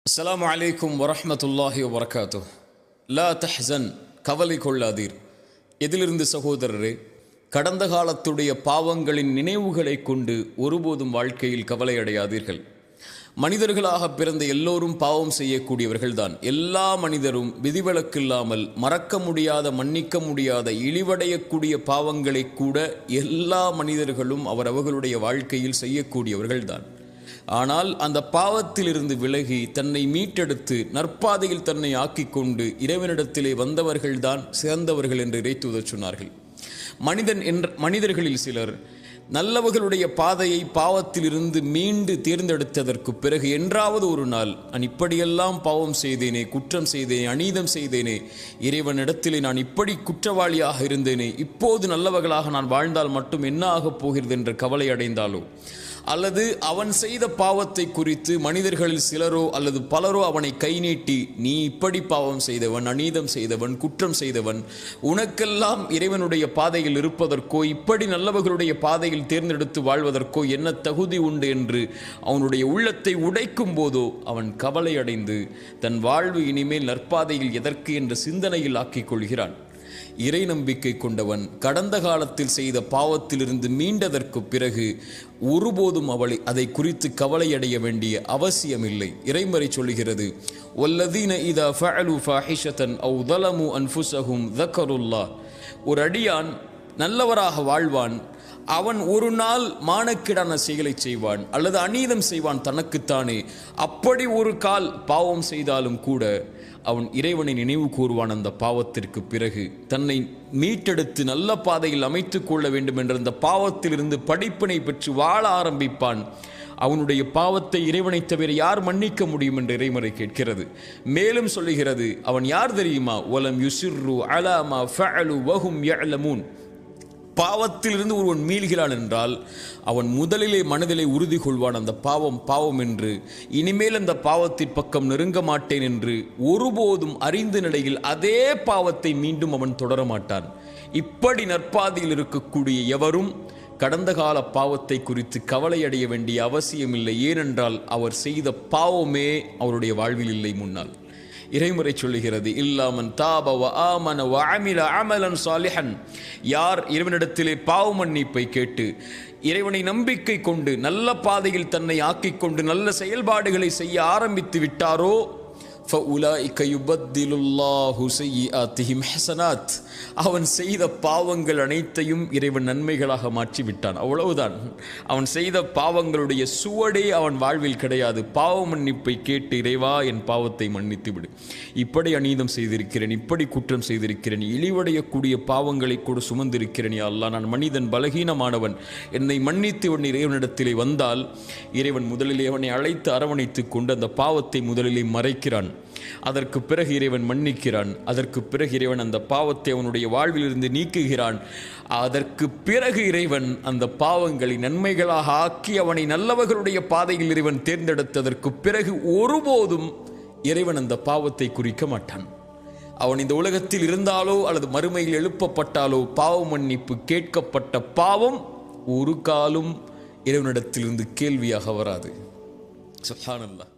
அஸ்ஸலாமு அலைக்கும் வரஹ்மத்துல்லாஹி வபரகாத்துஹ். லா தஹ்சன், கவலை கொள்ளாதீர். எதிலிருந்து சகோதரரே? கடந்த காலத்துடைய பாவங்களின் நினைவுகளை கொண்டு ஒருபோதும் வாழ்க்கையில் கவலை அடையாதீர்கள். மனிதர்களாக பிறந்த எல்லோரும் பாவம் செய்யக்கூடியவர்கள்தான். எல்லா மனிதரும் விதிவிலக்கில்லாமல் மறக்க முடியாத, மன்னிக்க முடியாத, இழிவடையக்கூடிய பாவங்களை கூட எல்லா மனிதர்களும் அவர்களுடைய வாழ்க்கையில் செய்யக்கூடியவர்கள்தான். ஆனால் அந்த பாவத்திலிருந்து விலகி தன்னை மீட்டெடுத்து நற்பாதையில் தன்னை ஆக்கிக்கொண்டு இறைவனிடத்திலே வந்தவர்கள்தான் சிறந்தவர்கள் என்று இறைத்தூதர் சொன்னார்கள். மனிதர்களில் சிலர் நல்லவர்களுடைய பாதையை பாவத்திலிருந்து மீண்டு தேர்ந்தெடுத்ததற்கு பிறகு என்றாவது ஒரு நாள், நான் இப்படியெல்லாம் பாவம் செய்தேனே, குற்றம் செய்தேனே, அநீதம் செய்தேனே, இறைவனிடத்திலே நான் இப்படி குற்றவாளியாக இருந்தேனே, இப்போது நல்லவர்களாக நான் வாழ்ந்தால் மட்டும் என்ன ஆகப் போகிறது என்ற கவலை அடைந்தாலோ, அல்லது அவன் செய்த பாவத்தை குறித்து மனிதர்களில் சிலரோ அல்லது பலரோ அவனை கை நீட்டி, நீ இப்படி பாவம் செய்தவன், அநீதம் செய்தவன், குற்றம் செய்தவன், உனக்கெல்லாம் இறைவனுடைய பாதையில் இருப்பதற்கோ இப்படி நல்லவர்களுடைய பாதையில் தேர்ந்தெடுத்து வாழ்வதற்கோ என்ன தகுதி உண்டு என்று அவனுடைய உள்ளத்தை உடைக்கும் போதோ அவன் கவலை அடைந்து தன் வாழ்வு இனிமேல் நற்பாதையில் எதற்கு என்ற சிந்தனையில் ஆக்கிக் கொள்கிறான். இறை நம்பிக்கை கொண்டவன் கடந்த காலத்தில் செய்த பாவத்திலிருந்து மீண்டதற்கு பிறகு ஒருபோதும் அதை குறித்து கவலையடைய வேண்டிய அவசியமில்லை. இறைமறை சொல்லுகிறது, வல்லதீன இதா ஃபஅலு ஃபாஹிஷதன் அவ் ஸலமு அன்ஃபுஸஹும் ஸக்கருல்லாஹ். ஒரு அடியான் நல்லவராக வாழ்வான், அவன் ஒரு நாள் மானக்கேடான செயலை செய்வான் அல்லது அநீதம் செய்வான் தனக்குத்தானே. அப்படி ஒரு கால் பாவம் செய்தாலும் கூட அவன் இறைவனை நினைவு கூறுவான். அந்த பாவத்திற்கு பிறகு தன்னை மீட்டெடுத்து நல்ல பாதையில் அமைத்து கொள்ள வேண்டும் என்ற அந்த பாவத்திலிருந்து படிப்பினை பெற்று வாழ ஆரம்பிப்பான். அவனுடைய பாவத்தை இறைவனை தவிர யார் மன்னிக்க முடியும் என்று இறைமறை கேட்கிறது. மேலும் சொல்லுகிறது, அவன் யார் தெரியுமா? வலம் யுசிர்ரு அலா மா ஃபஅலு வஹும் யஅலமூன். பாவத்திலிருந்து ஒருவன் மீள்கிறான் என்றால் அவன் முதலிலே மனதிலே உறுதி கொள்வான், அந்த பாவம் என்று, இனிமேல் அந்த பாவத்தின் பக்கம் நெருங்க மாட்டேன் என்று. ஒருபோதும் அறிந்த நிலையில் அதே பாவத்தை மீண்டும் அவன் தொடர மாட்டான். இப்படி நற்பாதையில் இருக்கக்கூடிய எவரும் கடந்த கால பாவத்தை குறித்து கவலை அடைய வேண்டிய அவசியமில்லை. ஏனென்றால் அவர் செய்த பாவமே அவருடைய வாழ்வில் இல்லை முன்னால். இறைமுறை சொல்லுகிறது, இல்லாமன் தாப வ ஆமன வ அமில அமலன் சாலிஹன். யார் இறைவனிடத்திலே பாவ மன்னிப்பை கேட்டு இறைவனை நம்பிக்கை கொண்டு நல்ல பாதையில் தன்னை ஆக்கிக்கொண்டு நல்ல செயல்பாடுகளை செய்ய ஆரம்பித்து விட்டாரோ, ஃபஉலாயிக யுபத்திலுல்லாஹு ஸய்யிஆத்திஹிம் ஹஸனாத். அவன் செய்த பாவங்கள் அனைத்தையும் இறைவன் நன்மைகளாக மாற்றிவிட்டான். அவ்வளவுதான். அவன் செய்த பாவங்களுடைய சுவடே அவன் வாழ்வில் கிடையாது. பாவ மன்னிப்பை கேட்டு, இறைவா என் பாவத்தை மன்னித்து விடு, இப்படி அநீதம் செய்திருக்கிறேன், இப்படி குற்றம் செய்திருக்கிறேன், இழிவடையக்கூடிய பாவங்களை கூட சுமந்திருக்கிறேன், யா அல்லாஹ் நான் மனிதன், பலகீனமானவன், என்னை மன்னித்து உன் இறைவனிடத்திலே வந்தால் இறைவன் முதலிலே அவனை அழைத்து அரவணைத்து கொண்டு அந்த பாவத்தை முதலிலே மறைக்கிறான். அதற்கு பிறகு இறைவன் மன்னிக்கிறான். அதற்கு பிறகு இறைவன் அந்த பாவத்தை அவனுடைய வாழ்விலிருந்து நீக்குகிறான். அதற்கு பிறகு இறைவன் அந்த பாவங்களை நன்மைகளாக ஆக்கி அவனை நல்லவர்களுடைய பாதையில் இறைவன் தேர்ந்தெடுத்ததற்கு பிறகு ஒருபோதும் இறைவன் அந்த பாவத்தை குறிக்க மாட்டான். அவன் இந்த உலகத்தில் இருந்தாலோ அல்லது மறுமையில் எழுப்பப்பட்டாலோ பாவ மன்னிப்பு கேட்கப்பட்ட பாவம் ஒரு காலும் இறைவனிடத்திலிருந்து கேள்வியாக வராது. சுப்ஹானல்லாஹ்.